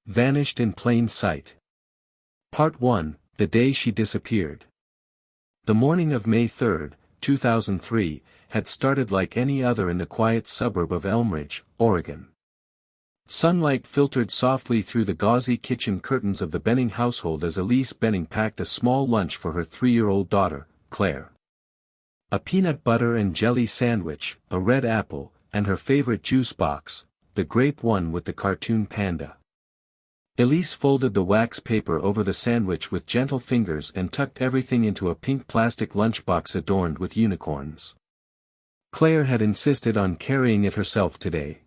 Vanished in plain sight. Part 1, The Day She Disappeared. The morning of May 3, 2003, had started like any other in the quiet suburb of Elmridge, Oregon. Sunlight filtered softly through the gauzy kitchen curtains of the Benning household as Elise Benning packed a small lunch for her 3-year-old daughter, Claire. A peanut butter and jelly sandwich, a red apple, and her favorite juice box, the grape one with the cartoon panda. Elise folded the wax paper over the sandwich with gentle fingers and tucked everything into a pink plastic lunchbox adorned with unicorns. Claire had insisted on carrying it herself today.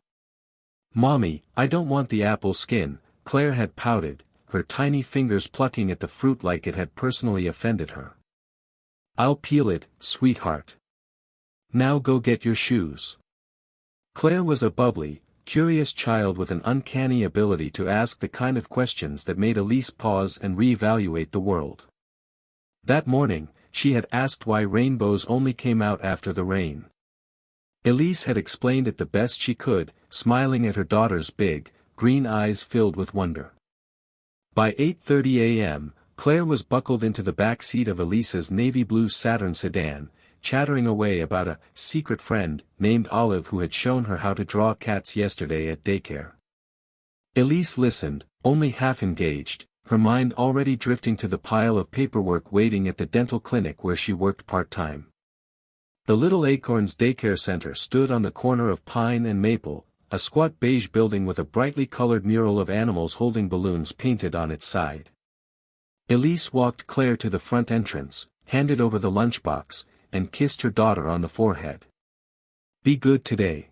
"Mommy, I don't want the apple skin," Claire had pouted, her tiny fingers plucking at the fruit like it had personally offended her. "I'll peel it, sweetheart. Now go get your shoes." Claire was a bubbly, curious child with an uncanny ability to ask the kind of questions that made Elise pause and reevaluate the world. That morning, she had asked why rainbows only came out after the rain. Elise had explained it the best she could, smiling at her daughter's big, green eyes filled with wonder. By 8:30 a.m., Claire was buckled into the back seat of Elise's navy blue Saturn sedan, chattering away about a secret friend named Olive who had shown her how to draw cats yesterday at daycare. Elise listened, only half engaged, her mind already drifting to the pile of paperwork waiting at the dental clinic where she worked part-time. The Little Acorns Daycare Center stood on the corner of Pine and Maple, a squat beige building with a brightly colored mural of animals holding balloons painted on its side. Elise walked Claire to the front entrance, handed over the lunchbox, and kissed her daughter on the forehead. "Be good today.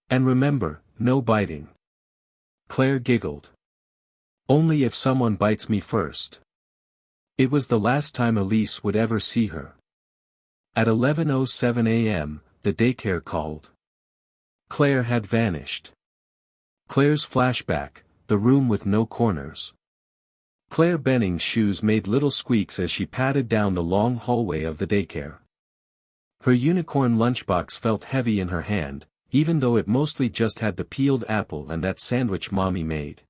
And remember, no biting." Claire giggled. "Only if someone bites me first." It was the last time Elise would ever see her. At 11:07 a.m., the daycare called. Claire had vanished. Claire's flashback, the room with no corners. Claire Benning's shoes made little squeaks as she padded down the long hallway of the daycare. Her unicorn lunchbox felt heavy in her hand, even though it mostly just had the peeled apple and that sandwich Mommy made.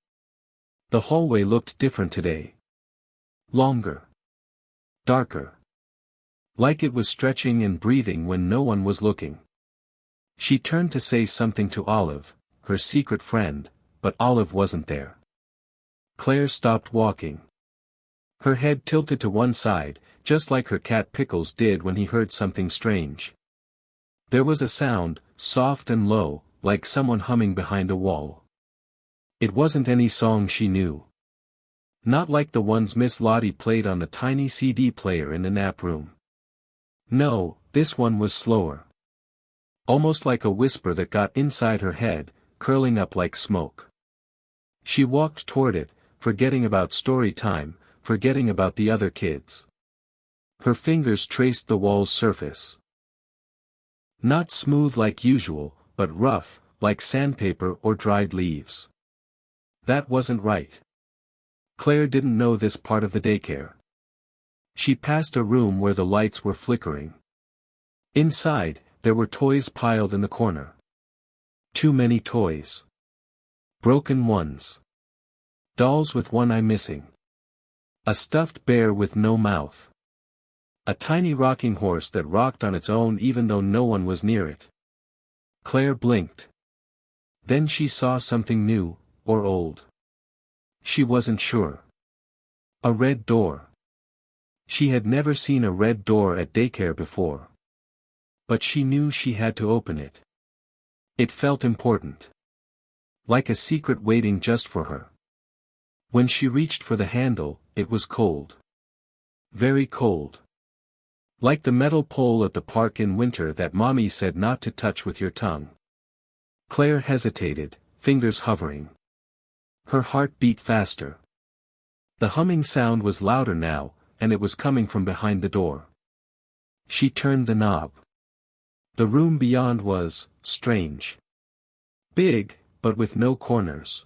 The hallway looked different today. Longer. Darker. Like it was stretching and breathing when no one was looking. She turned to say something to Olive, her secret friend, but Olive wasn't there. Claire stopped walking. Her head tilted to one side, just like her cat Pickles did when he heard something strange. There was a sound, soft and low, like someone humming behind a wall. It wasn't any song she knew. Not like the ones Miss Lottie played on the tiny CD player in the nap room. No, this one was slower. Almost like a whisper that got inside her head, curling up like smoke. She walked toward it, forgetting about story time, forgetting about the other kids. Her fingers traced the wall's surface. Not smooth like usual, but rough, like sandpaper or dried leaves. That wasn't right. Claire didn't know this part of the daycare. She passed a room where the lights were flickering. Inside, there were toys piled in the corner. Too many toys. Broken ones. Dolls with one eye missing. A stuffed bear with no mouth. A tiny rocking horse that rocked on its own even though no one was near it. Claire blinked. Then she saw something new, or old. She wasn't sure. A red door. She had never seen a red door at daycare before. But she knew she had to open it. It felt important. Like a secret waiting just for her. When she reached for the handle, it was cold. Very cold. Like the metal pole at the park in winter that Mommy said not to touch with your tongue. Claire hesitated, fingers hovering. Her heart beat faster. The humming sound was louder now, and it was coming from behind the door. She turned the knob. The room beyond was strange. Big, but with no corners.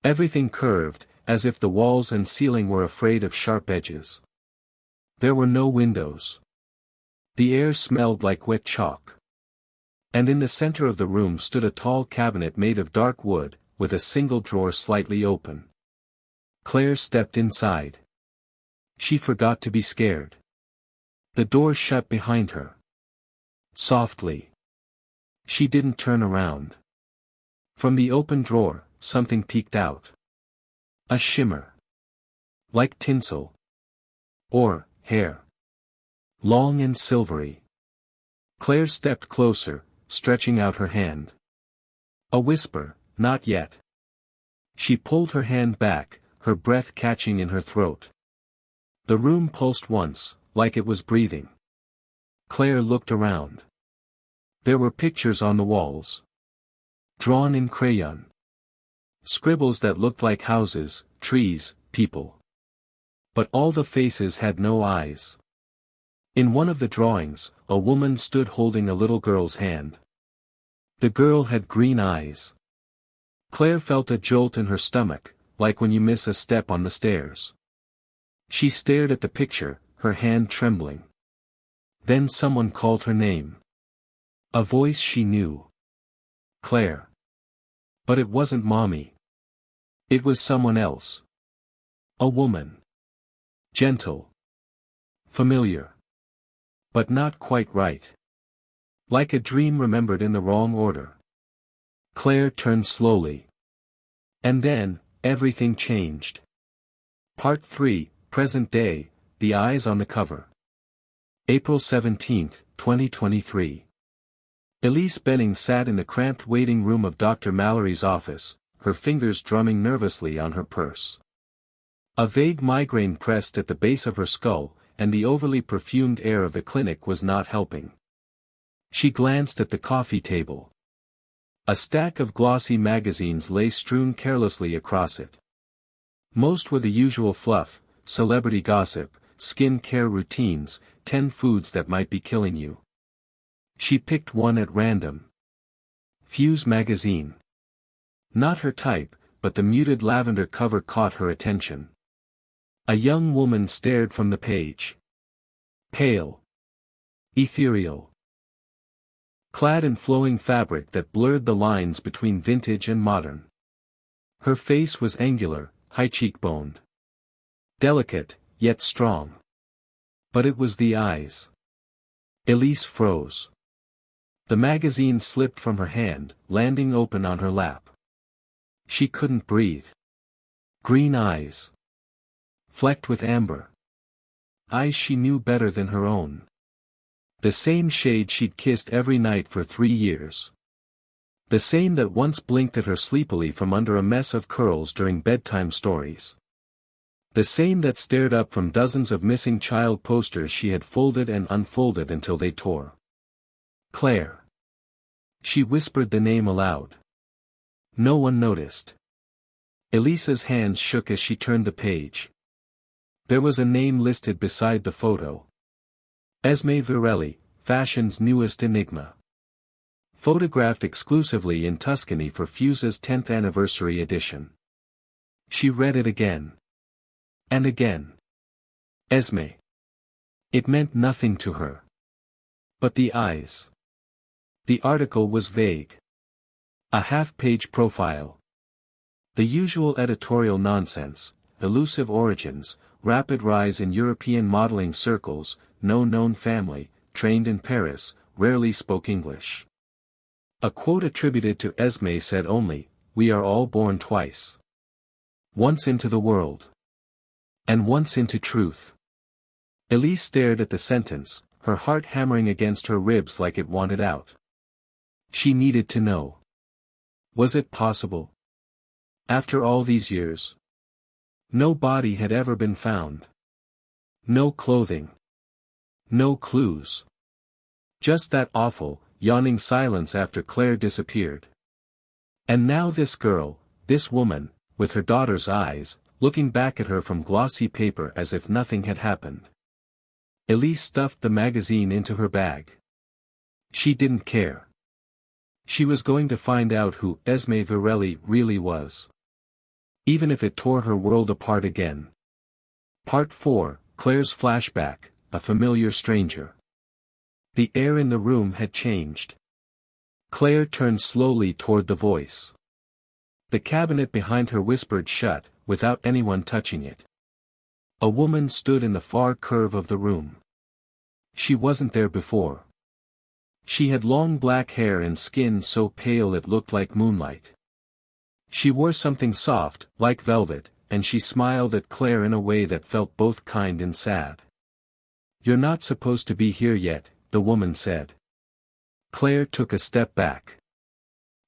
Everything curved, as if the walls and ceiling were afraid of sharp edges. There were no windows. The air smelled like wet chalk. And in the center of the room stood a tall cabinet made of dark wood, with a single drawer slightly open. Claire stepped inside. She forgot to be scared. The door shut behind her. Softly. She didn't turn around. From the open drawer, something peeked out. A shimmer. Like tinsel. Or hair. Long and silvery. Claire stepped closer, stretching out her hand. A whisper, "Not yet." She pulled her hand back, her breath catching in her throat. The room pulsed once, like it was breathing. Claire looked around. There were pictures on the walls. Drawn in crayon. Scribbles that looked like houses, trees, people. But all the faces had no eyes. In one of the drawings, a woman stood holding a little girl's hand. The girl had green eyes. Claire felt a jolt in her stomach, like when you miss a step on the stairs. She stared at the picture, her hand trembling. Then someone called her name. A voice she knew. Claire. But it wasn't Mommy. It was someone else. A woman. Gentle. Familiar. But not quite right. Like a dream remembered in the wrong order. Claire turned slowly. And then, everything changed. Part 3, Present Day, The Eyes on the Cover. April 17, 2023. Elise Benning sat in the cramped waiting room of Dr. Mallory's office, her fingers drumming nervously on her purse. A vague migraine pressed at the base of her skull, and the overly perfumed air of the clinic was not helping. She glanced at the coffee table. A stack of glossy magazines lay strewn carelessly across it. Most were the usual fluff, celebrity gossip, skin care routines, 10 foods that might be killing you. She picked one at random. Fuse magazine. Not her type, but the muted lavender cover caught her attention. A young woman stared from the page. Pale. Ethereal. Clad in flowing fabric that blurred the lines between vintage and modern. Her face was angular, high-cheekboned. Delicate, yet strong. But it was the eyes. Elise froze. The magazine slipped from her hand, landing open on her lap. She couldn't breathe. Green eyes. Flecked with amber. Eyes she knew better than her own. The same shade she'd kissed every night for 3 years. The same that once blinked at her sleepily from under a mess of curls during bedtime stories. The same that stared up from dozens of missing child posters she had folded and unfolded until they tore. Claire. She whispered the name aloud. No one noticed. Elisa's hands shook as she turned the page. There was a name listed beside the photo. Esme Virelli, fashion's newest enigma. Photographed exclusively in Tuscany for Fuse's 10th anniversary edition. She read it again. And again. Esme. It meant nothing to her. But the eyes. The article was vague. A half-page profile. The usual editorial nonsense, elusive origins, rapid rise in European modeling circles, no known family, trained in Paris, rarely spoke English. A quote attributed to Esme said only, "We are all born twice. Once into the world. And once into truth." Elise stared at the sentence, her heart hammering against her ribs like it wanted out. She needed to know. Was it possible? After all these years. No body had ever been found. No clothing. No clues. Just that awful, yawning silence after Claire disappeared. And now this girl, this woman, with her daughter's eyes, looking back at her from glossy paper as if nothing had happened. Elise stuffed the magazine into her bag. She didn't care. She was going to find out who Esme Virelli really was. Even if it tore her world apart again. Part 4, Claire's flashback, a familiar stranger. The air in the room had changed. Claire turned slowly toward the voice. The cabinet behind her whispered shut, without anyone touching it. A woman stood in the far curve of the room. She wasn't there before. She had long black hair and skin so pale it looked like moonlight. She wore something soft, like velvet, and she smiled at Claire in a way that felt both kind and sad. "You're not supposed to be here yet," the woman said. Claire took a step back.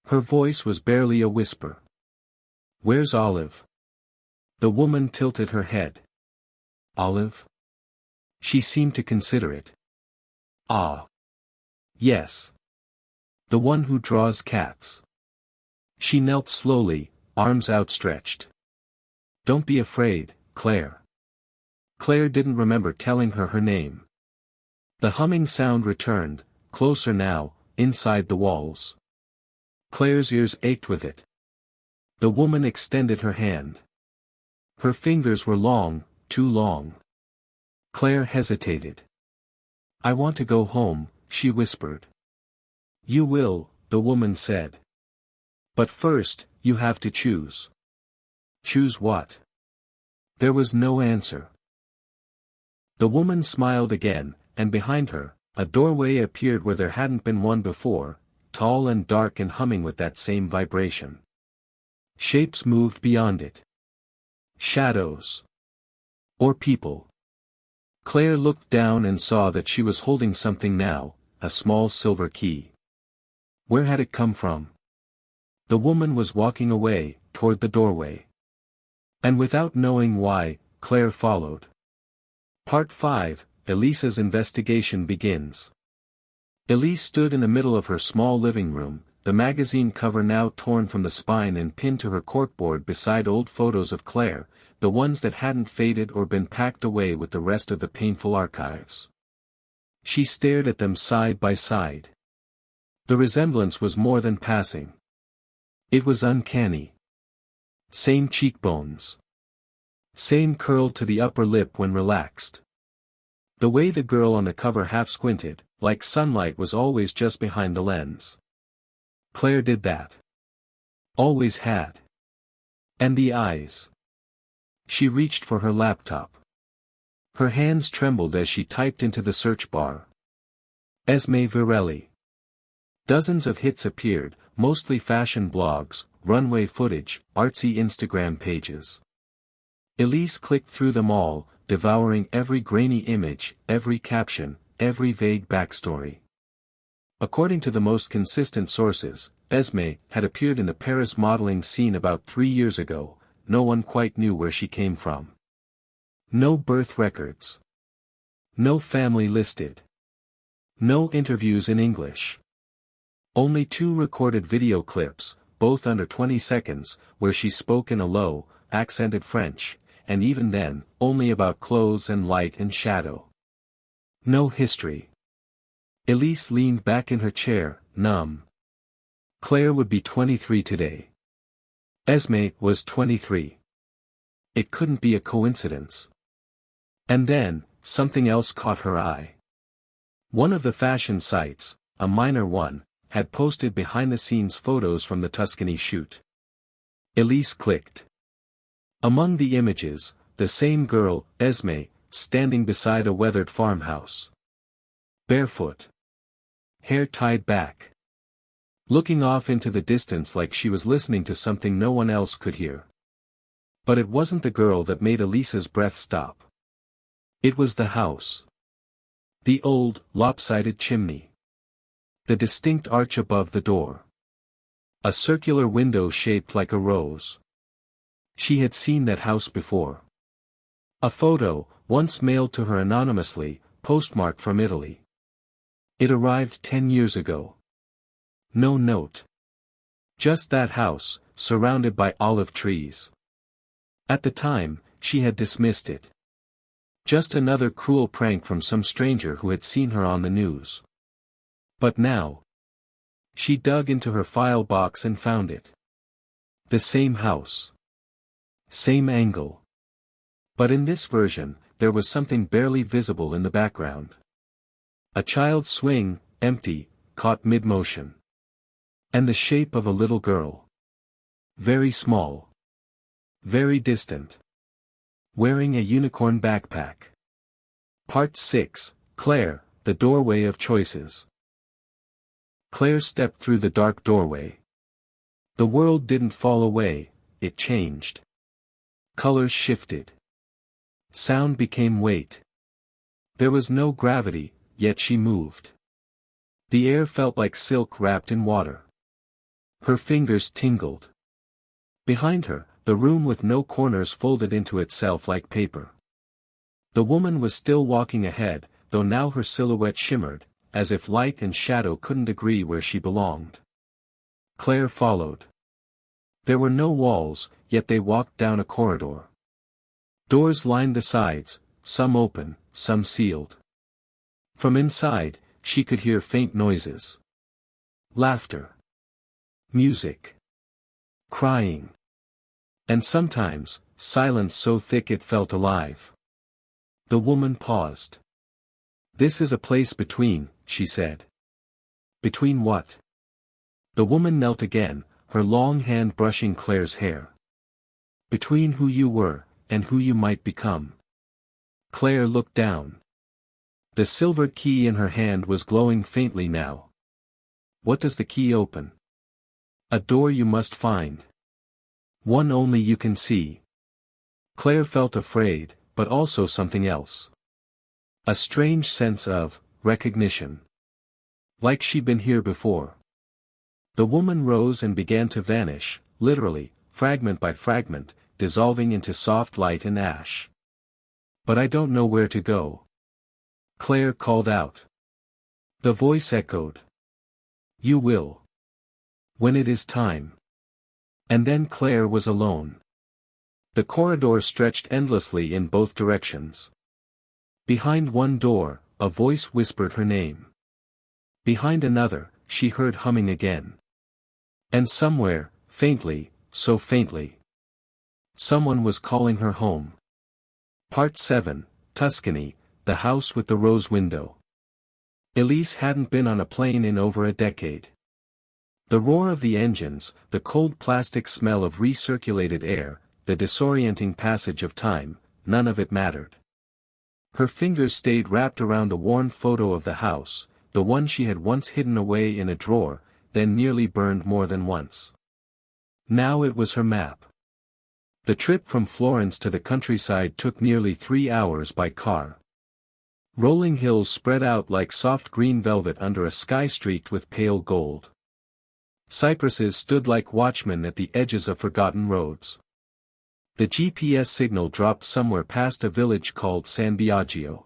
Her voice was barely a whisper. "Where's Olive?" The woman tilted her head. "Olive?" She seemed to consider it. "Ah. Yes. The one who draws cats." She knelt slowly, arms outstretched. "Don't be afraid, Claire." Claire didn't remember telling her name. The humming sound returned, closer now, inside the walls. Claire's ears ached with it. The woman extended her hand. Her fingers were long, too long. Claire hesitated. "I want to go home," she whispered. "You will," the woman said. "But first, you have to choose." "Choose what?" There was no answer. The woman smiled again, and behind her, a doorway appeared where there hadn't been one before, tall and dark and humming with that same vibration. Shapes moved beyond it. Shadows. Or people. Claire looked down and saw that she was holding something now, a small silver key. Where had it come from? The woman was walking away, toward the doorway. And without knowing why, Claire followed. Part 5, Elisa's investigation begins. Elise stood in the middle of her small living room, the magazine cover now torn from the spine and pinned to her corkboard beside old photos of Claire, the ones that hadn't faded or been packed away with the rest of the painful archives. She stared at them side by side. The resemblance was more than passing. It was uncanny. Same cheekbones. Same curl to the upper lip when relaxed. The way the girl on the cover half squinted, like sunlight, was always just behind the lens. Claire did that. Always had. And the eyes. She reached for her laptop. Her hands trembled as she typed into the search bar. Esme Virelli. Dozens of hits appeared, mostly fashion blogs, runway footage, artsy Instagram pages. Elise clicked through them all, devouring every grainy image, every caption, every vague backstory. According to the most consistent sources, Esme had appeared in the Paris modeling scene about 3 years ago. No one quite knew where she came from. No birth records. No family listed. No interviews in English. Only 2 recorded video clips, both under 20 seconds, where she spoke in a low, accented French, and even then, only about clothes and light and shadow. No history. Elise leaned back in her chair, numb. Claire would be 23 today. Esme was 23. It couldn't be a coincidence. And then, something else caught her eye. One of the fashion sites, a minor one, had posted behind-the-scenes photos from the Tuscany shoot. Elise clicked. Among the images, the same girl, Esme, standing beside a weathered farmhouse. Barefoot. Hair tied back. Looking off into the distance like she was listening to something no one else could hear. But it wasn't the girl that made Elisa's breath stop. It was the house. The old, lopsided chimney. The distinct arch above the door. A circular window shaped like a rose. She had seen that house before. A photo, once mailed to her anonymously, postmarked from Italy. It arrived 10 years ago. No note. Just that house, surrounded by olive trees. At the time, she had dismissed it. Just another cruel prank from some stranger who had seen her on the news. But now, she dug into her file box and found it. The same house. Same angle. But in this version, there was something barely visible in the background. A child's swing, empty, caught mid-motion. And the shape of a little girl. Very small. Very distant. Wearing a unicorn backpack. Part 6, Claire, the Doorway of Choices. Claire stepped through the dark doorway. The world didn't fall away, it changed. Colors shifted. Sound became weight. There was no gravity, yet she moved. The air felt like silk wrapped in water. Her fingers tingled. Behind her, the room with no corners folded into itself like paper. The woman was still walking ahead, though now her silhouette shimmered, as if light and shadow couldn't agree where she belonged. Claire followed. There were no walls, yet they walked down a corridor. Doors lined the sides, some open, some sealed. From inside, she could hear faint noises. Laughter. Music. Crying. And sometimes, silence so thick it felt alive. The woman paused. "This is a place between," she said. "Between what?" The woman knelt again, her long hand brushing Claire's hair. "Between who you were, and who you might become." Claire looked down. The silver key in her hand was glowing faintly now. "What does the key open?" "A door you must find. One only you can see." Claire felt afraid, but also something else. A strange sense of recognition. Like she'd been here before. The woman rose and began to vanish, literally, fragment by fragment, dissolving into soft light and ash. "But I don't know where to go." Claire called out. The voice echoed. "You will. When it is time." And then Claire was alone. The corridor stretched endlessly in both directions. Behind one door, a voice whispered her name. Behind another, she heard humming again. And somewhere, faintly, so faintly, someone was calling her home. Part 7, Tuscany, the house with the rose window. Elise hadn't been on a plane in over a decade. The roar of the engines, the cold plastic smell of recirculated air, the disorienting passage of time, none of it mattered. Her fingers stayed wrapped around a worn photo of the house, the one she had once hidden away in a drawer, then nearly burned more than once. Now it was her map. The trip from Florence to the countryside took nearly 3 hours by car. Rolling hills spread out like soft green velvet under a sky streaked with pale gold. Cypresses stood like watchmen at the edges of forgotten roads. The GPS signal dropped somewhere past a village called San Biagio.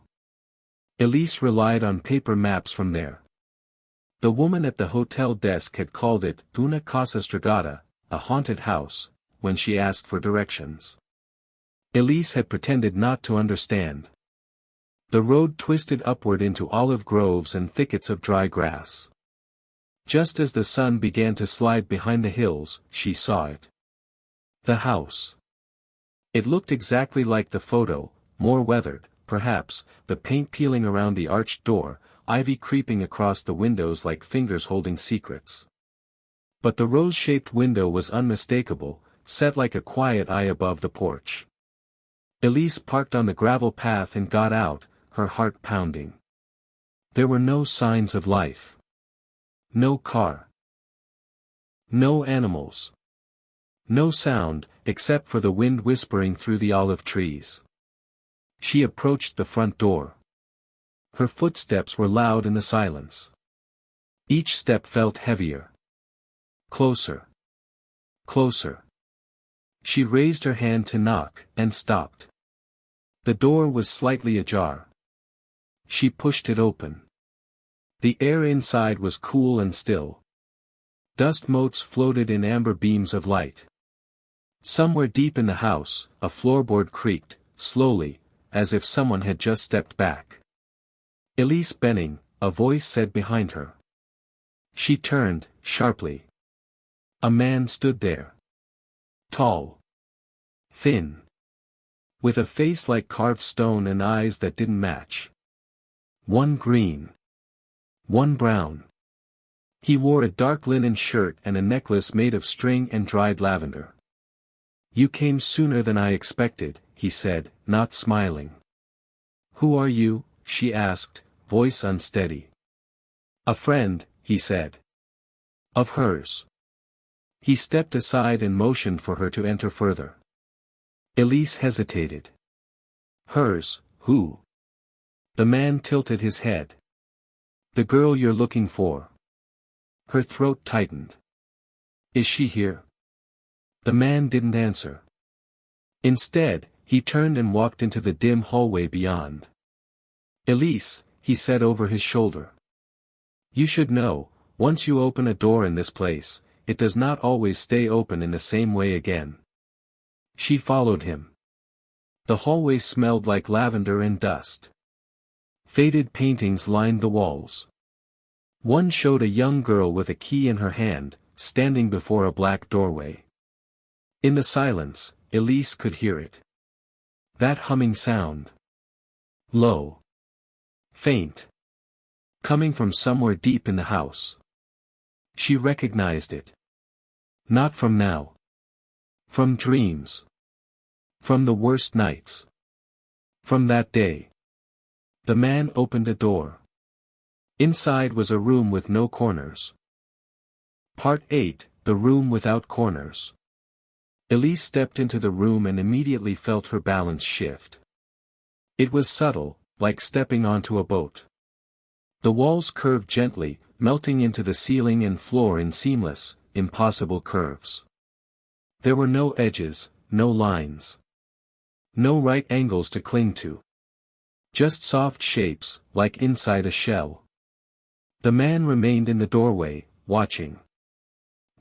Elise relied on paper maps from there. The woman at the hotel desk had called it una casa stregata, a haunted house, when she asked for directions. Elise had pretended not to understand. The road twisted upward into olive groves and thickets of dry grass. Just as the sun began to slide behind the hills, she saw it. The house. It looked exactly like the photo, more weathered, perhaps, the paint peeling around the arched door, ivy creeping across the windows like fingers holding secrets. But the rose-shaped window was unmistakable, set like a quiet eye above the porch. Elise parked on the gravel path and got out, her heart pounding. There were no signs of life. No car. No animals. No sound, except for the wind whispering through the olive trees. She approached the front door. Her footsteps were loud in the silence. Each step felt heavier. Closer. Closer. She raised her hand to knock, and stopped. The door was slightly ajar. She pushed it open. The air inside was cool and still. Dust motes floated in amber beams of light. Somewhere deep in the house, a floorboard creaked, slowly, as if someone had just stepped back. "Elise Benning," a voice said behind her. She turned, sharply. A man stood there. Tall. Thin. With a face like carved stone and eyes that didn't match. One green. One brown. He wore a dark linen shirt and a necklace made of string and dried lavender. "You came sooner than I expected," he said, not smiling. "Who are you?" she asked, voice unsteady. "A friend," he said. "Of hers." He stepped aside and motioned for her to enter further. Elise hesitated. "Hers, who?" The man tilted his head. "The girl you're looking for." Her throat tightened. "Is she here?" The man didn't answer. Instead, he turned and walked into the dim hallway beyond. "Elise," he said over his shoulder. "You should know, once you open a door in this place, it does not always stay open in the same way again." She followed him. The hallway smelled like lavender and dust. Faded paintings lined the walls. One showed a young girl with a key in her hand, standing before a black doorway. In the silence, Elise could hear it. That humming sound. Low. Faint. Coming from somewhere deep in the house. She recognized it. Not from now. From dreams. From the worst nights. From that day. The man opened a door. Inside was a room with no corners. Part 8, The Room Without Corners. Elise stepped into the room and immediately felt her balance shift. It was subtle, like stepping onto a boat. The walls curved gently, melting into the ceiling and floor in seamless, impossible curves. There were no edges, no lines. No right angles to cling to. Just soft shapes, like inside a shell. The man remained in the doorway, watching.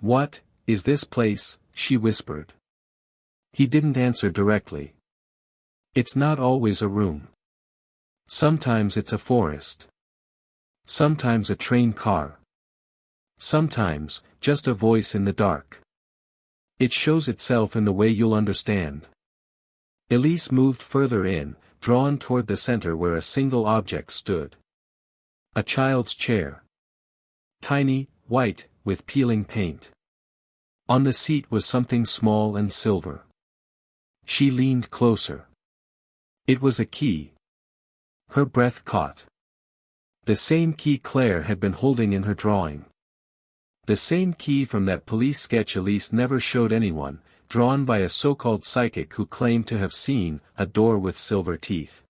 "What is this place?" she whispered. He didn't answer directly. "It's not always a room. Sometimes it's a forest. Sometimes a train car. Sometimes, just a voice in the dark. It shows itself in the way you'll understand." Elise moved further in, drawn toward the center where a single object stood. A child's chair. Tiny, white, with peeling paint. On the seat was something small and silver. She leaned closer. It was a key. Her breath caught. The same key Claire had been holding in her drawing. The same key from that police sketch Elise never showed anyone, drawn by a so-called psychic who claimed to have seen a door with silver teeth.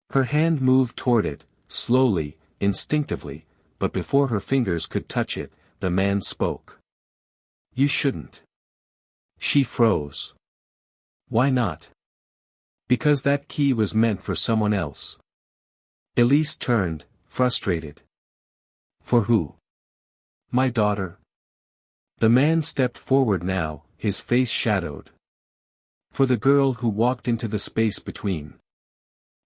Her hand moved toward it, slowly, instinctively, but before her fingers could touch it, the man spoke. "You shouldn't." She froze. "Why not?" "Because that key was meant for someone else." Elise turned, frustrated. "For who?" "My daughter." The man stepped forward now, his face shadowed. "For the girl who walked into the space between.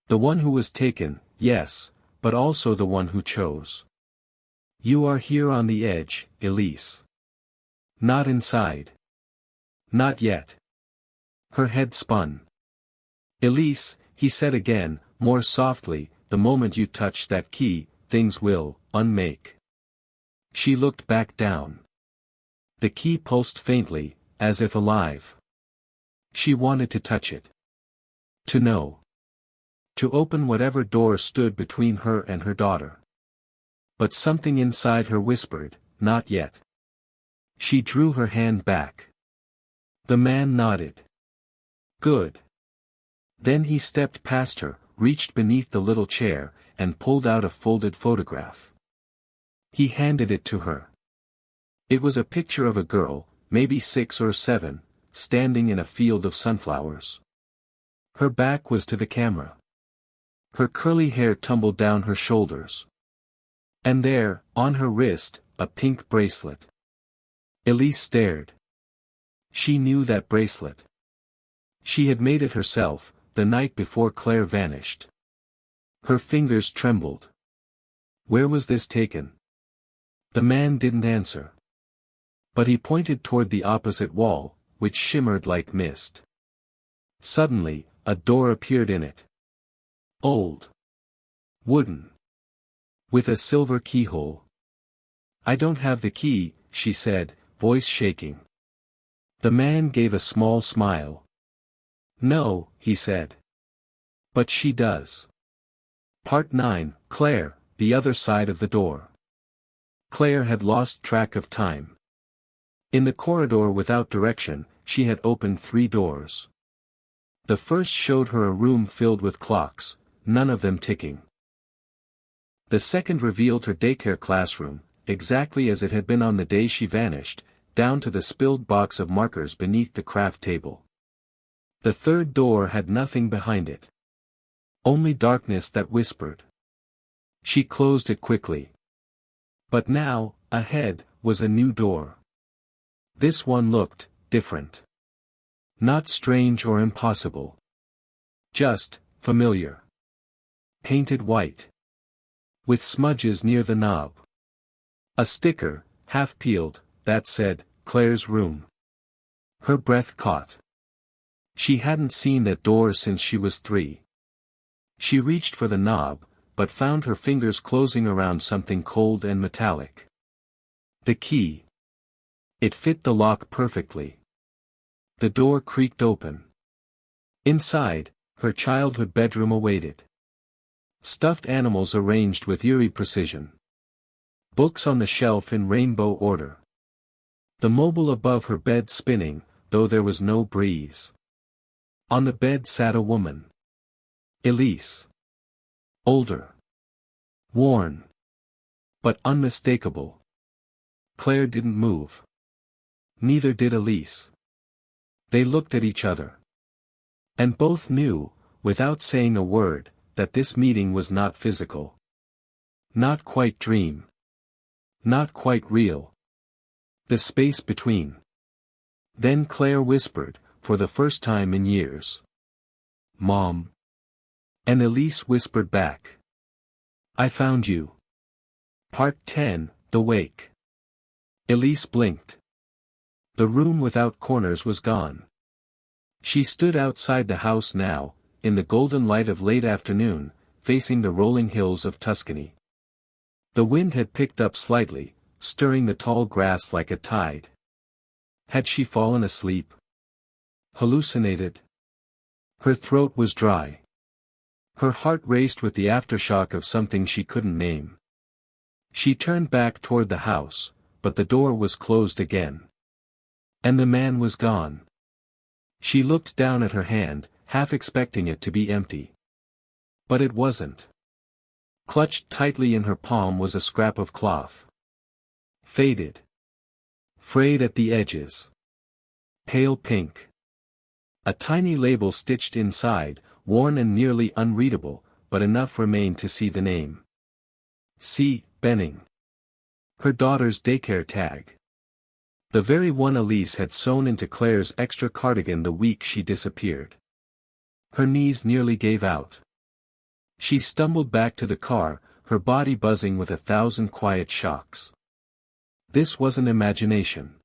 The one who was taken, yes, but also the one who chose. You are here on the edge, Elise. Not inside. Not yet." Her head spun. "Elise," he said again, more softly, "the moment you touch that key, things will unmake." She looked back down. The key pulsed faintly, as if alive. She wanted to touch it. To know. To open whatever door stood between her and her daughter. But something inside her whispered, "Not yet." She drew her hand back. The man nodded. "Good." Then he stepped past her, reached beneath the little chair, and pulled out a folded photograph. He handed it to her. It was a picture of a girl, maybe 6 or 7, standing in a field of sunflowers. Her back was to the camera. Her curly hair tumbled down her shoulders. And there, on her wrist, a pink bracelet. Elise stared. She knew that bracelet. She had made it herself, the night before Claire vanished. Her fingers trembled. Where was this taken? The man didn't answer. But he pointed toward the opposite wall, which shimmered like mist. Suddenly, a door appeared in it. Old. Wooden. With a silver keyhole. "I don't have the key," she said, voice shaking. The man gave a small smile. "No," he said. "But she does." Part 9, Claire, the other side of the door. Claire had lost track of time. In the corridor without direction, she had opened 3 doors. The first showed her a room filled with clocks, none of them ticking. The second revealed her daycare classroom, exactly as it had been on the day she vanished, down to the spilled box of markers beneath the craft table. The third door had nothing behind it. Only darkness that whispered. She closed it quickly. But now, ahead, was a new door. This one looked different. Not strange or impossible. Just familiar. Painted white. With smudges near the knob. A sticker, half peeled, that said, "Claire's room." Her breath caught. She hadn't seen that door since she was 3. She reached for the knob, but found her fingers closing around something cold and metallic. The key. It fit the lock perfectly. The door creaked open. Inside, her childhood bedroom awaited. Stuffed animals arranged with eerie precision. Books on the shelf in rainbow order. The mobile above her bed spinning, though there was no breeze. On the bed sat a woman. Elise. Older. Worn. But unmistakable. Claire didn't move. Neither did Elise. They looked at each other. And both knew, without saying a word, that this meeting was not physical. Not quite dream. Not quite real. The space between. Then Claire whispered, for the first time in years. "Mom." And Elise whispered back. "I found you." Part 10, The Wake. Elise blinked. The room without corners was gone. She stood outside the house now, in the golden light of late afternoon, facing the rolling hills of Tuscany. The wind had picked up slightly, stirring the tall grass like a tide. Had she fallen asleep? Hallucinated? Her throat was dry. Her heart raced with the aftershock of something she couldn't name. She turned back toward the house, but the door was closed again. And the man was gone. She looked down at her hand, half expecting it to be empty. But it wasn't. Clutched tightly in her palm was a scrap of cloth. Faded. Frayed at the edges. Pale pink. A tiny label stitched inside, worn and nearly unreadable, but enough remained to see the name. C. Benning. Her daughter's daycare tag. The very one Elise had sewn into Claire's extra cardigan the week she disappeared. Her knees nearly gave out. She stumbled back to the car, her body buzzing with 1,000 quiet shocks. This wasn't imagination.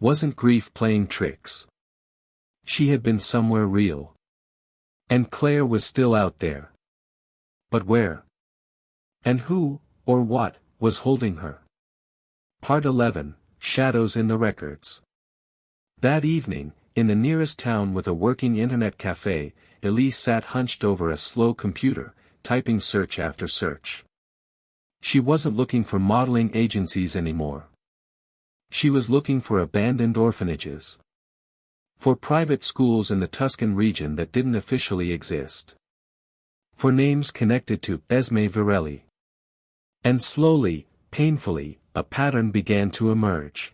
Wasn't grief playing tricks. She had been somewhere real. And Claire was still out there. But where? And who, or what, was holding her? Part 11, Shadows in the Records. That evening, in the nearest town with a working internet cafe, Elise sat hunched over a slow computer, typing search after search. She wasn't looking for modeling agencies anymore. She was looking for abandoned orphanages. For private schools in the Tuscan region that didn't officially exist. For names connected to Esme Virelli. And slowly, painfully, a pattern began to emerge.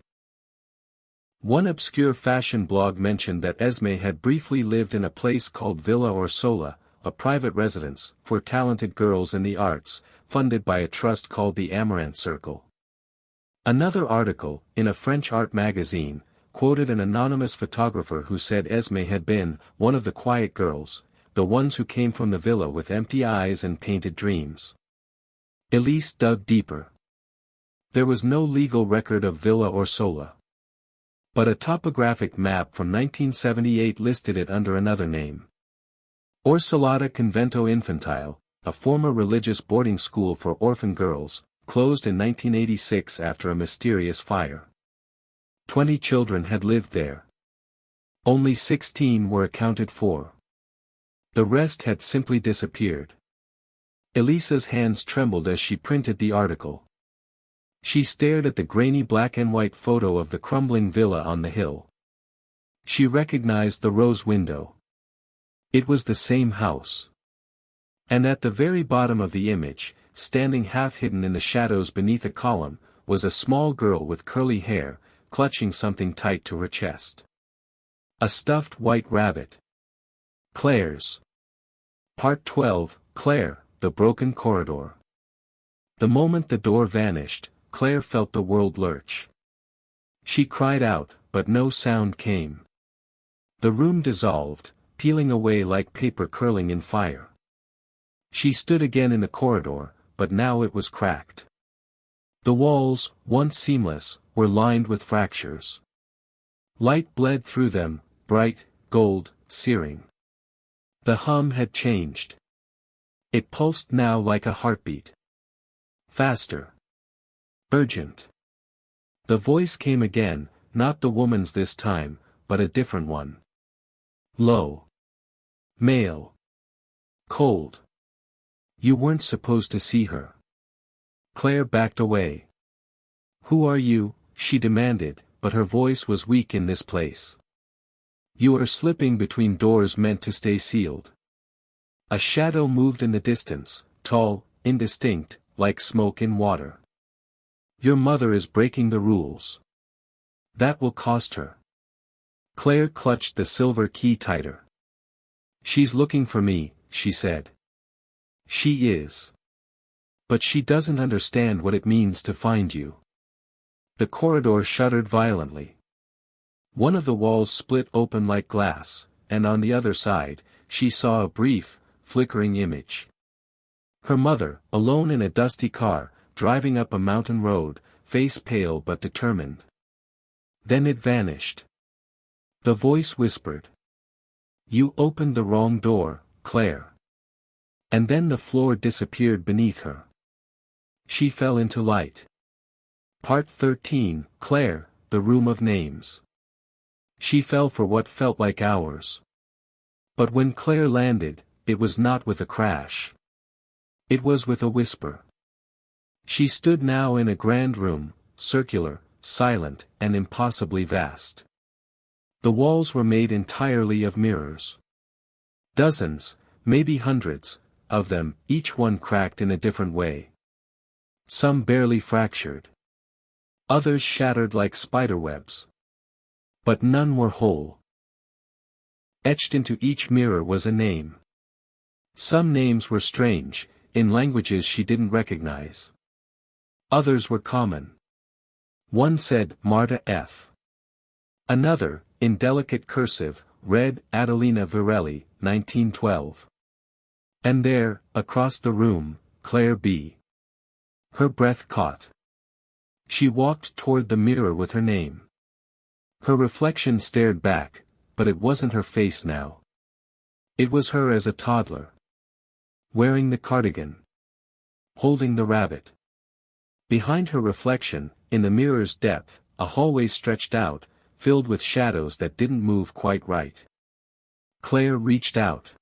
One obscure fashion blog mentioned that Esme had briefly lived in a place called Villa Orsola, a private residence for talented girls in the arts, funded by a trust called the Amaranth Circle. Another article, in a French art magazine, quoted an anonymous photographer who said Esme had been one of the quiet girls, the ones who came from the villa with empty eyes and painted dreams. Elise dug deeper. There was no legal record of Villa Orsola. But a topographic map from 1978 listed it under another name. Orsolata Convento Infantile, a former religious boarding school for orphan girls, closed in 1986 after a mysterious fire. 20 children had lived there. Only 16 were accounted for. The rest had simply disappeared. Elisa's hands trembled as she printed the article. She stared at the grainy black and white photo of the crumbling villa on the hill. She recognized the rose window. It was the same house. And at the very bottom of the image, standing half-hidden in the shadows beneath a column, was a small girl with curly hair, clutching something tight to her chest. A stuffed white rabbit. Claire's. Part 12, Claire, the Broken Corridor. The moment the door vanished, Claire felt the world lurch. She cried out, but no sound came. The room dissolved, peeling away like paper curling in fire. She stood again in the corridor, but now it was cracked. The walls, once seamless, were lined with fractures. Light bled through them, bright, gold, searing. The hum had changed. It pulsed now like a heartbeat. Faster. Urgent. The voice came again, not the woman's this time, but a different one. Low. Male. Cold. You weren't supposed to see her. Claire backed away. Who are you? She demanded, but her voice was weak in this place. You are slipping between doors meant to stay sealed. A shadow moved in the distance, tall, indistinct, like smoke in water. Your mother is breaking the rules. That will cost her. Claire clutched the silver key tighter. She's looking for me, she said. She is. But she doesn't understand what it means to find you. The corridor shuddered violently. One of the walls split open like glass, and on the other side, she saw a brief, flickering image. Her mother, alone in a dusty car, driving up a mountain road, face pale but determined. Then it vanished. The voice whispered. You opened the wrong door, Claire. And then the floor disappeared beneath her. She fell into light. Part 13, Claire, the Room of Names. She fell for what felt like hours. But when Claire landed, it was not with a crash. It was with a whisper. She stood now in a grand room, circular, silent, and impossibly vast. The walls were made entirely of mirrors. Dozens, maybe hundreds, of them, each one cracked in a different way. Some barely fractured. Others shattered like spiderwebs. But none were whole. Etched into each mirror was a name. Some names were strange, in languages she didn't recognize. Others were common. One said, Marta F. Another, in delicate cursive, read, Adelina Virelli, 1912. And there, across the room, Claire B. Her breath caught. She walked toward the mirror with her name. Her reflection stared back, but it wasn't her face now. It was her as a toddler. Wearing the cardigan. Holding the rabbit. Behind her reflection, in the mirror's depth, a hallway stretched out, filled with shadows that didn't move quite right. Claire reached out.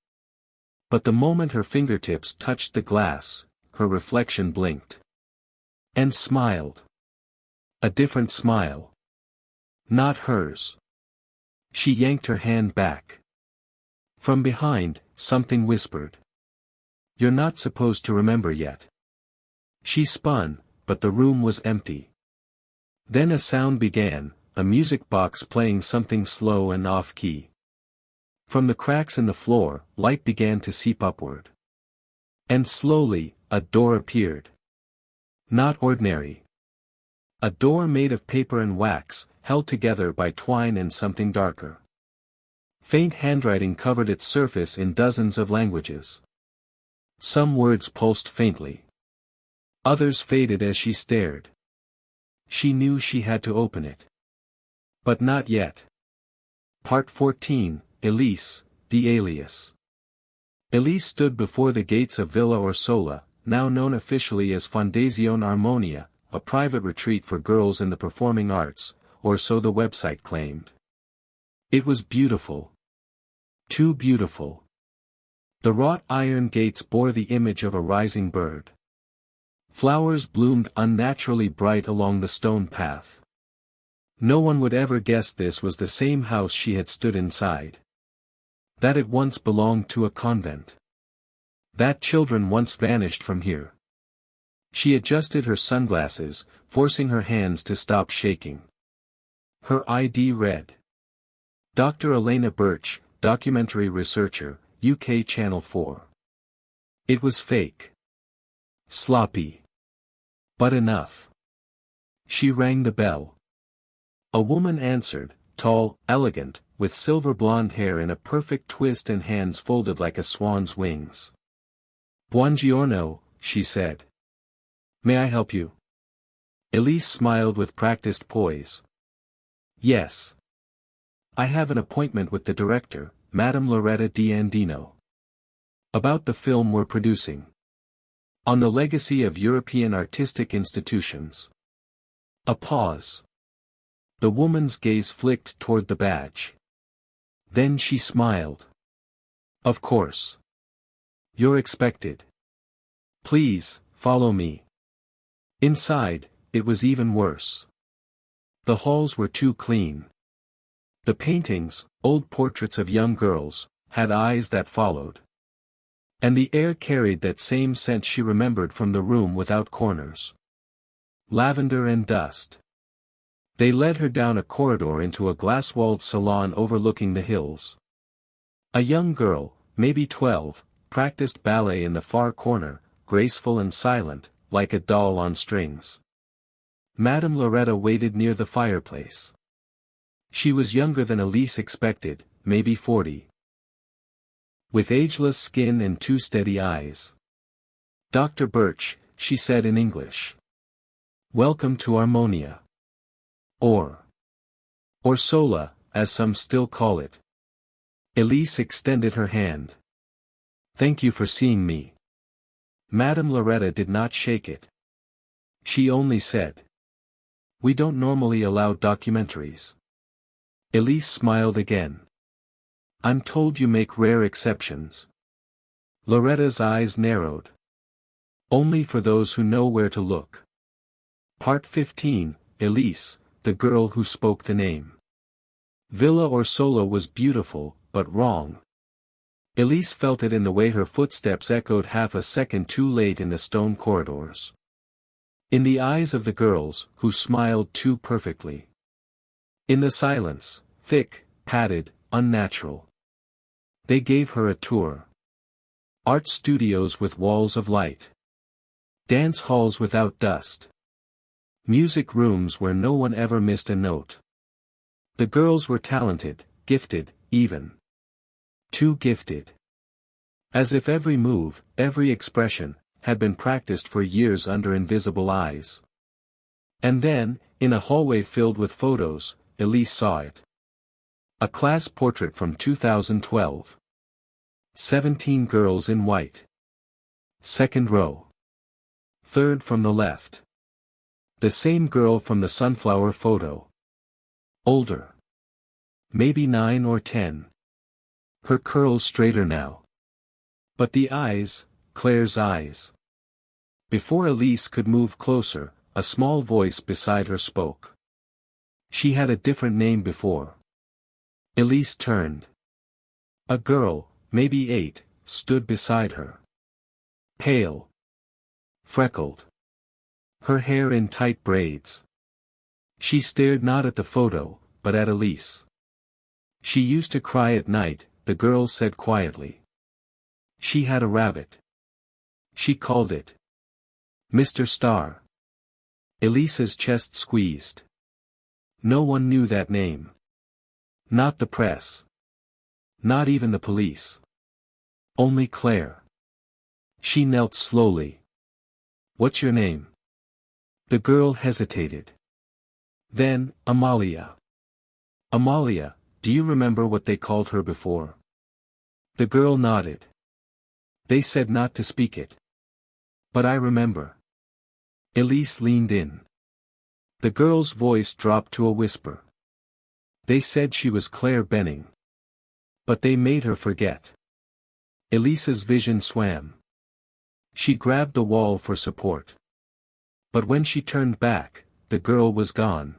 But the moment her fingertips touched the glass, her reflection blinked. And smiled. A different smile. Not hers. She yanked her hand back. From behind, something whispered. You're not supposed to remember yet. She spun, but the room was empty. Then a sound began, a music box playing something slow and off-key. From the cracks in the floor, light began to seep upward. And slowly, a door appeared. Not ordinary. A door made of paper and wax, held together by twine and something darker. Faint handwriting covered its surface in dozens of languages. Some words pulsed faintly. Others faded as she stared. She knew she had to open it. But not yet. Part 14, Elise, the Alias. Elise stood before the gates of Villa Orsola, now known officially as Fondazione Armonia, a private retreat for girls in the performing arts, or so the website claimed. It was beautiful. Too beautiful. The wrought iron gates bore the image of a rising bird. Flowers bloomed unnaturally bright along the stone path. No one would ever guess this was the same house she had stood inside. That it once belonged to a convent. That children once vanished from here. She adjusted her sunglasses, forcing her hands to stop shaking. Her ID read: Dr. Elena Birch, documentary researcher, UK Channel 4. It was fake. Sloppy. But enough. She rang the bell. A woman answered, tall, elegant, with silver blonde hair in a perfect twist and hands folded like a swan's wings. Buongiorno, she said. May I help you? Elise smiled with practiced poise. Yes. I have an appointment with the director, Madame Loretta D'Andino. About the film we're producing. On the legacy of European artistic institutions. A pause. The woman's gaze flicked toward the badge. Then she smiled. Of course. You're expected. Please, follow me. Inside, it was even worse. The halls were too clean. The paintings, old portraits of young girls, had eyes that followed. And the air carried that same scent she remembered from the room without corners. Lavender and dust. They led her down a corridor into a glass-walled salon overlooking the hills. A young girl, maybe 12, practiced ballet in the far corner, graceful and silent, like a doll on strings. Madame Loretta waited near the fireplace. She was younger than Elise expected, maybe 40. With ageless skin and two steady eyes. Dr. Birch, she said in English. Welcome to Armonia. Or Sola, as some still call it. Elise extended her hand. Thank you for seeing me. Madame Loretta did not shake it. She only said. We don't normally allow documentaries. Elise smiled again. I'm told you make rare exceptions. Loretta's eyes narrowed. Only for those who know where to look. Part 15, Elise, the girl who spoke the name. Villa Orsola was beautiful, but wrong. Elise felt it in the way her footsteps echoed half a second too late in the stone corridors. In the eyes of the girls, who smiled too perfectly. In the silence, thick, padded, unnatural. They gave her a tour. Art studios with walls of light. Dance halls without dust. Music rooms where no one ever missed a note. The girls were talented, gifted, even. Too gifted. As if every move, every expression, had been practiced for years under invisible eyes. And then, in a hallway filled with photos, Elise saw it. A class portrait from 2012. 17 girls in white. Second row. Third from the left. The same girl from the sunflower photo. Older. Maybe 9 or 10. Her curls straighter now. But the eyes, Claire's eyes. Before Elise could move closer, a small voice beside her spoke. She had a different name before. Elise turned. A girl, maybe 8, stood beside her. Pale. Freckled. Her hair in tight braids. She stared not at the photo, but at Elise. She used to cry at night, the girl said quietly. She had a rabbit. She called it Mr. Star. Elise's chest squeezed. No one knew that name. Not the press. Not even the police. Only Claire. She knelt slowly. What's your name? The girl hesitated. Then, Amalia. Amalia, do you remember what they called her before? The girl nodded. They said not to speak it. But I remember. Elise leaned in. The girl's voice dropped to a whisper. They said she was Claire Benning. But they made her forget. Elise's vision swam. She grabbed the wall for support. But when she turned back, the girl was gone.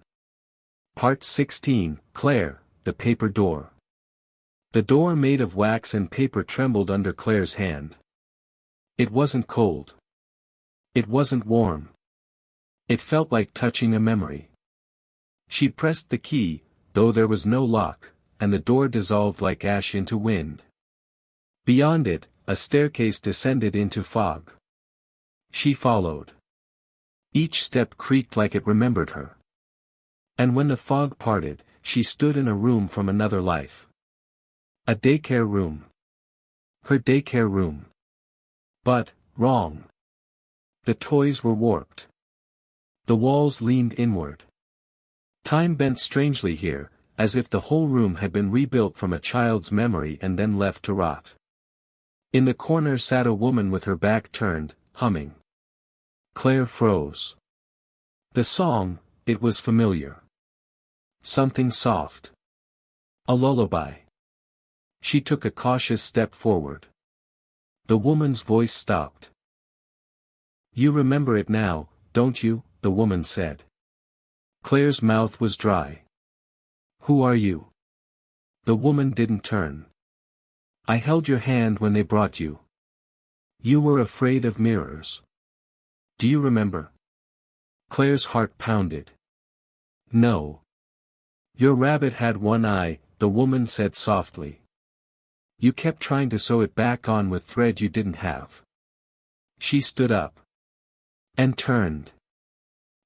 Part 16, Claire, the paper door. The door made of wax and paper trembled under Claire's hand. It wasn't cold. It wasn't warm. It felt like touching a memory. She pressed the key, though there was no lock, and the door dissolved like ash into wind. Beyond it, a staircase descended into fog. She followed. Each step creaked like it remembered her. And when the fog parted, she stood in a room from another life. A daycare room. Her daycare room. But, wrong. The toys were warped. The walls leaned inward. Time bent strangely here, as if the whole room had been rebuilt from a child's memory and then left to rot. In the corner sat a woman with her back turned, humming. Claire froze. The song, it was familiar. Something soft. A lullaby. She took a cautious step forward. The woman's voice stopped. You remember it now, don't you? The woman said. Claire's mouth was dry. Who are you? The woman didn't turn. I held your hand when they brought you. You were afraid of mirrors. Do you remember? Claire's heart pounded. No. Your rabbit had one eye, the woman said softly. You kept trying to sew it back on with thread you didn't have. She stood up. And turned.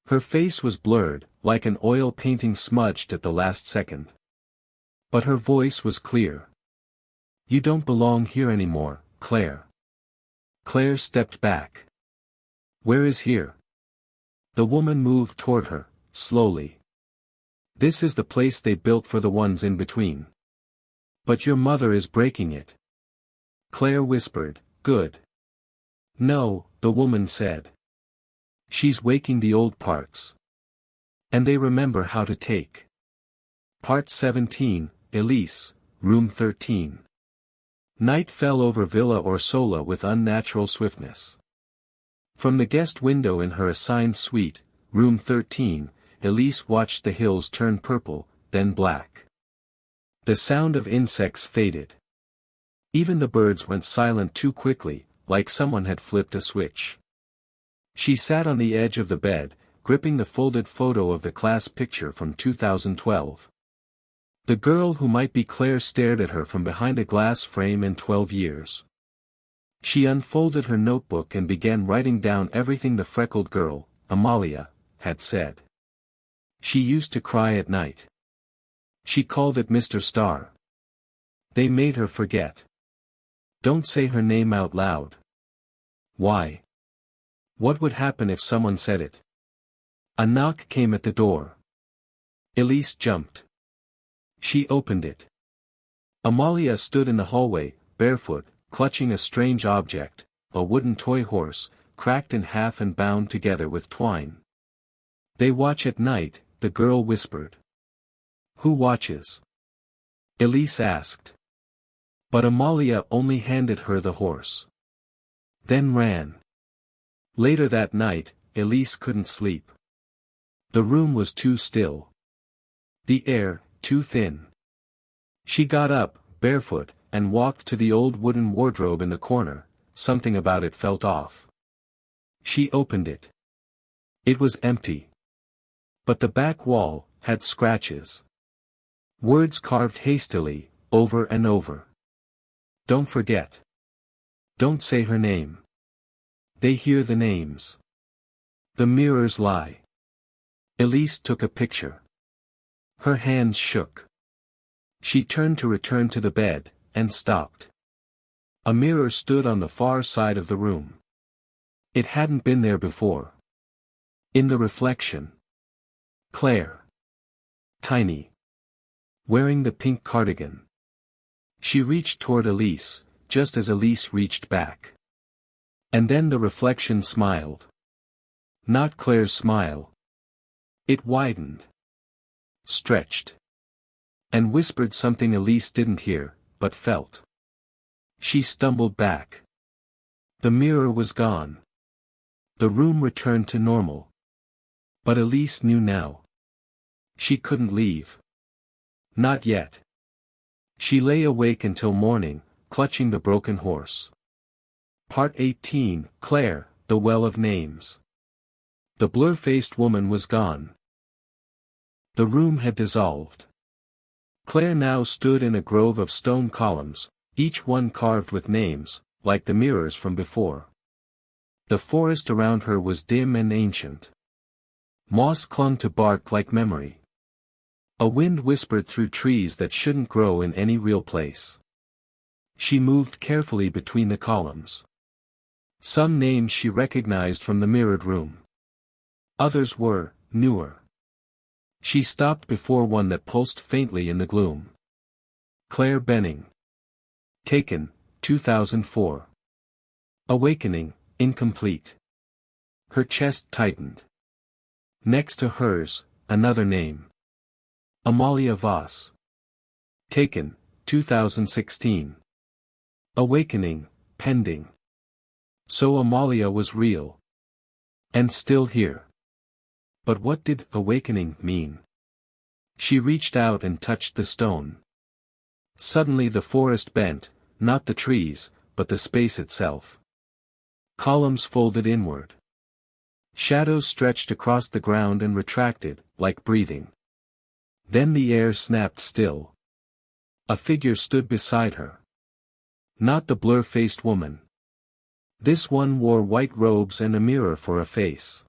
Her face was blurred, like an oil painting smudged at the last second. But her voice was clear. You don't belong here anymore, Claire. Claire stepped back. Where is here? The woman moved toward her, slowly. This is the place they built for the ones in between. But your mother is breaking it. Claire whispered, good. No, the woman said. She's waking the old parts. And they remember how to take. Part 17, Elise, Room 13. Night fell over Villa Orsola with unnatural swiftness. From the guest window in her assigned suite, Room 13, Elise watched the hills turn purple, then black. The sound of insects faded. Even the birds went silent too quickly, like someone had flipped a switch. She sat on the edge of the bed, gripping the folded photo of the class picture from 2012. The girl who might be Claire stared at her from behind a glass frame in 12 years. She unfolded her notebook and began writing down everything the freckled girl, Amalia, had said. She used to cry at night. She called it Mr. Star. They made her forget. Don't say her name out loud. Why? What would happen if someone said it? A knock came at the door. Elise jumped. She opened it. Amalia stood in the hallway, barefoot, clutching a strange object, a wooden toy horse, cracked in half and bound together with twine. They watch at night, the girl whispered. Who watches? Elise asked. But Amalia only handed her the horse. Then ran. Later that night, Elise couldn't sleep. The room was too still. The air, too thin. She got up, barefoot, and walked to the old wooden wardrobe in the corner. Something about it felt off. She opened it. It was empty. But the back wall had scratches. Words carved hastily, over and over. Don't forget. Don't say her name. They hear the names. The mirrors lie. Elise took a picture. Her hands shook. She turned to return to the bed, and stopped. A mirror stood on the far side of the room. It hadn't been there before. In the reflection. Claire. Tiny. Wearing the pink cardigan. She reached toward Elise, just as Elise reached back. And then the reflection smiled. Not Claire's smile. It widened. Stretched. And whispered something Elise didn't hear, but felt. She stumbled back. The mirror was gone. The room returned to normal. But Elise knew now. She couldn't leave. Not yet. She lay awake until morning, clutching the broken horse. Part 18, Claire, the Well of Names. The blur-faced woman was gone. The room had dissolved. Claire now stood in a grove of stone columns, each one carved with names, like the mirrors from before. The forest around her was dim and ancient. Moss clung to bark like memory. A wind whispered through trees that shouldn't grow in any real place. She moved carefully between the columns. Some names she recognized from the mirrored room. Others were newer. She stopped before one that pulsed faintly in the gloom. Claire Benning. Taken, 2004. Awakening, incomplete. Her chest tightened. Next to hers, another name. Amalia Voss. Taken, 2016. Awakening, pending. So Amalia was real. And still here. But what did awakening mean? She reached out and touched the stone. Suddenly the forest bent, not the trees, but the space itself. Columns folded inward. Shadows stretched across the ground and retracted, like breathing. Then the air snapped still. A figure stood beside her. Not the blur-faced woman. This one wore white robes and a mirror for a face.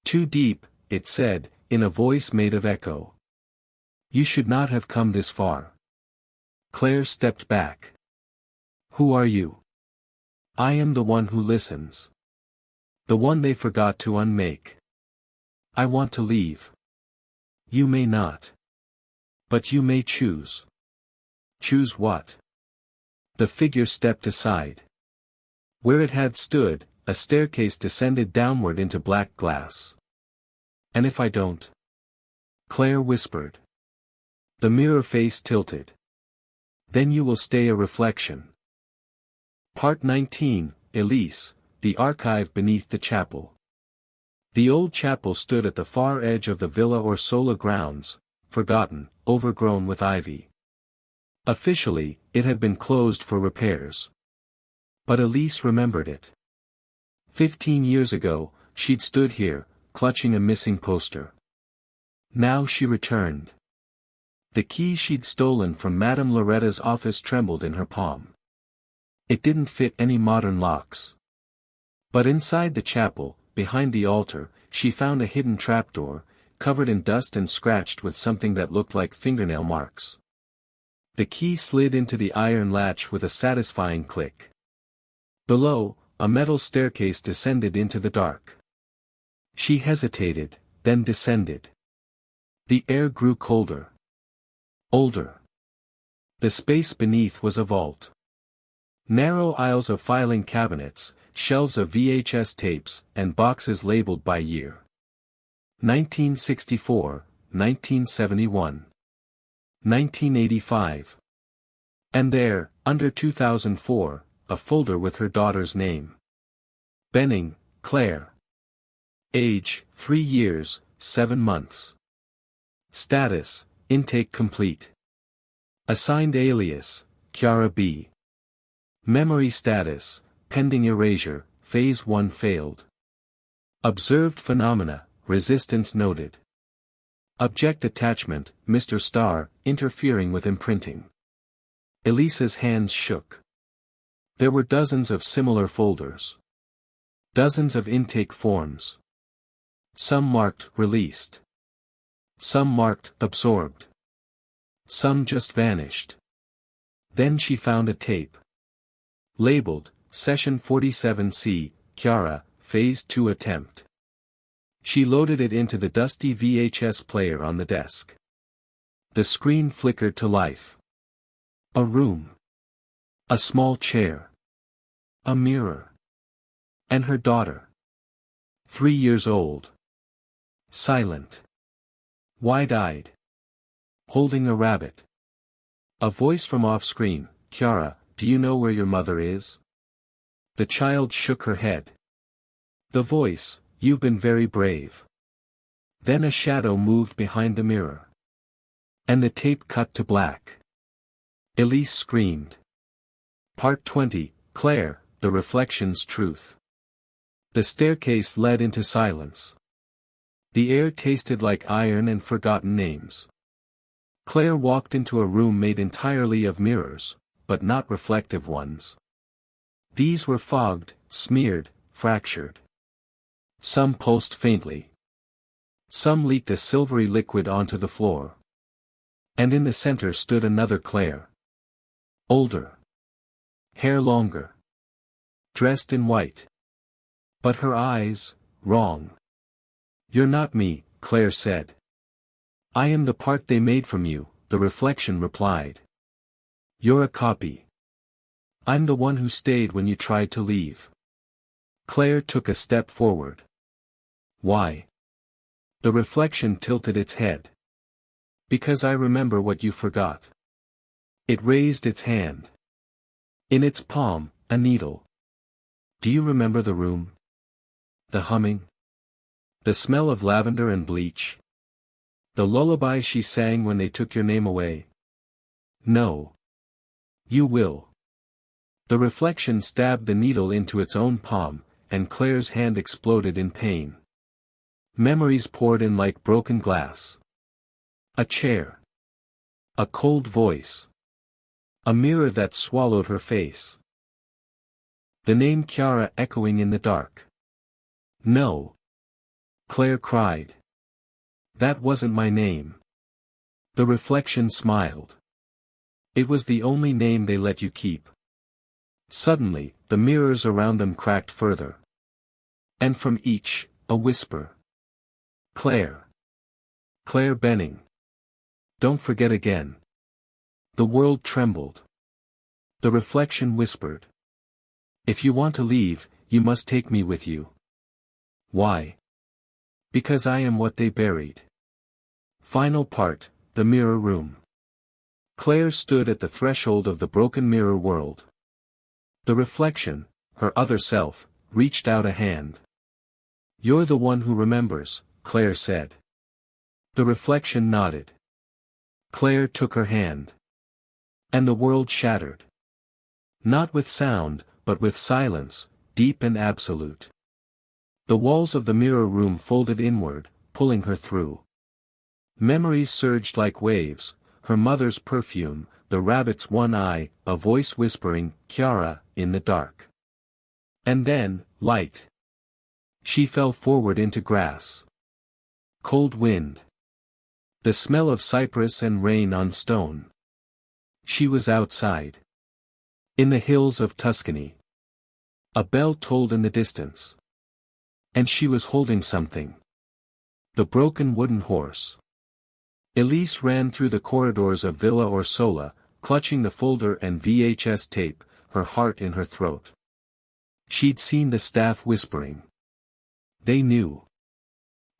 Too deep, it said, in a voice made of echo. You should not have come this far. Claire stepped back. Who are you? I am the one who listens. The one they forgot to unmake. I want to leave. You may not. But you may choose. Choose what? The figure stepped aside. Where it had stood, a staircase descended downward into black glass. And if I don't? Claire whispered. The mirror face tilted. Then you will stay a reflection. Part 19, Elise, the archive beneath the chapel. The old chapel stood at the far edge of the Villa Orsola grounds, forgotten, overgrown with ivy. Officially, it had been closed for repairs. But Elise remembered it. 15 years ago, she'd stood here, clutching a missing poster. Now she returned. The key she'd stolen from Madame Loretta's office trembled in her palm. It didn't fit any modern locks. But inside the chapel, behind the altar, she found a hidden trapdoor, covered in dust and scratched with something that looked like fingernail marks. The key slid into the iron latch with a satisfying click. Below, a metal staircase descended into the dark. She hesitated, then descended. The air grew colder. Older. The space beneath was a vault. Narrow aisles of filing cabinets, shelves of VHS tapes, and boxes labeled by year. 1964, 1971. 1985. And there, under 2004, a folder with her daughter's name. Benning, Claire. Age, 3 years, 7 months. Status, intake complete. Assigned alias, Chiara B. Memory status, pending erasure, phase 1 failed. Observed phenomena, resistance noted. Object attachment, Mr. Star, interfering with imprinting. Elisa's hands shook. There were dozens of similar folders. Dozens of intake forms. Some marked released. Some marked absorbed. Some just vanished. Then she found a tape. Labeled, Session 47C, Chiara, Phase 2 attempt. She loaded it into the dusty VHS player on the desk. The screen flickered to life. A room. A small chair. A mirror. And her daughter. 3 years old. Silent. Wide-eyed. Holding a rabbit. A voice from off-screen, "Chiara, do you know where your mother is?" The child shook her head. The voice, "You've been very brave." Then a shadow moved behind the mirror. And the tape cut to black. Elise screamed. Part 20, Claire, The Reflection's Truth. The staircase led into silence. The air tasted like iron and forgotten names. Claire walked into a room made entirely of mirrors, but not reflective ones. These were fogged, smeared, fractured. Some pulsed faintly. Some leaked a silvery liquid onto the floor. And in the center stood another Claire. Older. Hair longer. Dressed in white. But her eyes, wrong. "You're not me," Claire said. "I am the part they made from you," the reflection replied. "You're a copy. I'm the one who stayed when you tried to leave." Claire took a step forward. "Why?" The reflection tilted its head. "Because I remember what you forgot." It raised its hand. In its palm, a needle. "Do you remember the room? The humming? The smell of lavender and bleach? The lullaby she sang when they took your name away?" "No. You will." The reflection stabbed the needle into its own palm, and Claire's hand exploded in pain. Memories poured in like broken glass. A chair. A cold voice. A mirror that swallowed her face. The name Chiara echoing in the dark. "No." Claire cried. "That wasn't my name." The reflection smiled. "It was the only name they let you keep." Suddenly, the mirrors around them cracked further. And from each, a whisper. "Claire. Claire Benning. Don't forget again." The world trembled. The reflection whispered. "If you want to leave, you must take me with you." "Why?" "Because I am what they buried." Final part, the mirror room. Claire stood at the threshold of the broken mirror world. The reflection, her other self, reached out a hand. "You're the one who remembers," Claire said. The reflection nodded. Claire took her hand. And the world shattered. Not with sound, but with silence, deep and absolute. The walls of the mirror room folded inward, pulling her through. Memories surged like waves, her mother's perfume, the rabbit's one eye, a voice whispering, "Chiara," in the dark. And then, light. She fell forward into grass. Cold wind. The smell of cypress and rain on stone. She was outside. In the hills of Tuscany. A bell tolled in the distance. And she was holding something. The broken wooden horse. Elise ran through the corridors of Villa Orsola, clutching the folder and VHS tape, her heart in her throat. She'd seen the staff whispering. They knew.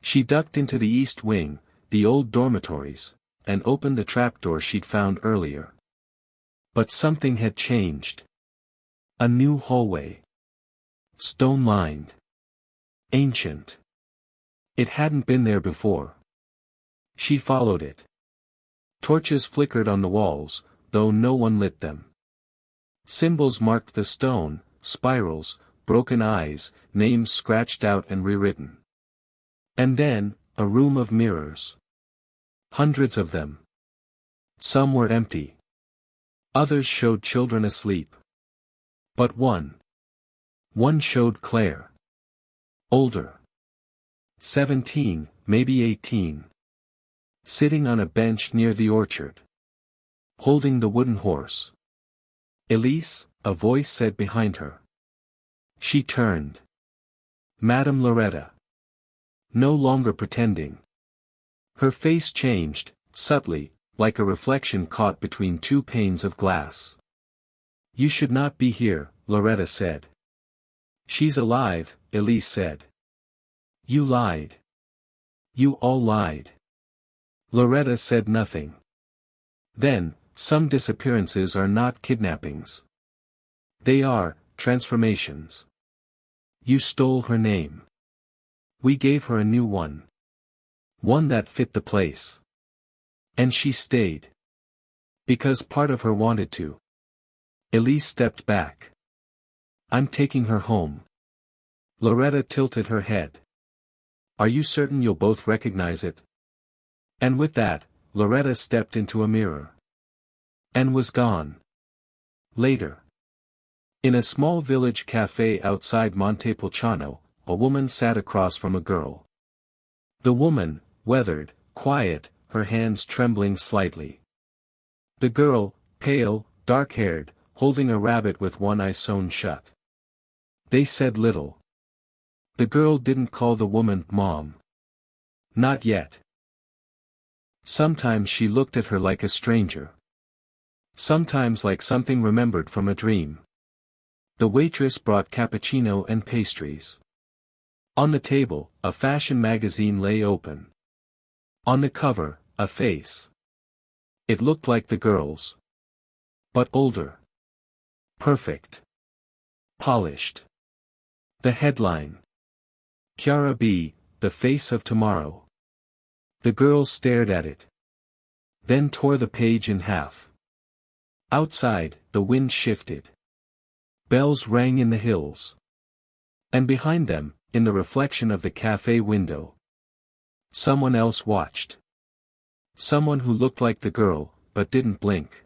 She ducked into the east wing, the old dormitories, and opened the trapdoor she'd found earlier. But something had changed. A new hallway. Stone-lined. Ancient. It hadn't been there before. She followed it. Torches flickered on the walls, though no one lit them. Symbols marked the stone, spirals, broken eyes, names scratched out and rewritten. And then, a room of mirrors. Hundreds of them. Some were empty. Others showed children asleep. But one. One showed Claire. Older. 17, maybe 18. Sitting on a bench near the orchard. Holding the wooden horse. "Elise," a voice said behind her. She turned. Madame Loretta. No longer pretending. Her face changed, subtly, like a reflection caught between two panes of glass. "You should not be here," Loretta said. She's alive, Elise said. You lied. You all lied. Loretta said nothing. Then, some disappearances are not kidnappings. They are transformations. You stole her name. We gave her a new one. One that fit the place. And she stayed. Because part of her wanted to. Elise stepped back. I'm taking her home. Loretta tilted her head. Are you certain you'll both recognize it? And with that, Loretta stepped into a mirror. And was gone. Later. In a small village cafe outside Montepulciano, a woman sat across from a girl. The woman, weathered, quiet, her hands trembling slightly. The girl, pale, dark-haired, holding a rabbit with one eye sewn shut. They said little. The girl didn't call the woman Mom. Not yet. Sometimes she looked at her like a stranger. Sometimes like something remembered from a dream. The waitress brought cappuccino and pastries. On the table, a fashion magazine lay open. On the cover, a face. It looked like the girl's. But older. Perfect. Polished. The headline. Chiara B., the face of tomorrow. The girl stared at it. Then tore the page in half. Outside, the wind shifted. Bells rang in the hills. And behind them, in the reflection of the cafe window, someone else watched. Someone who looked like the girl, but didn't blink.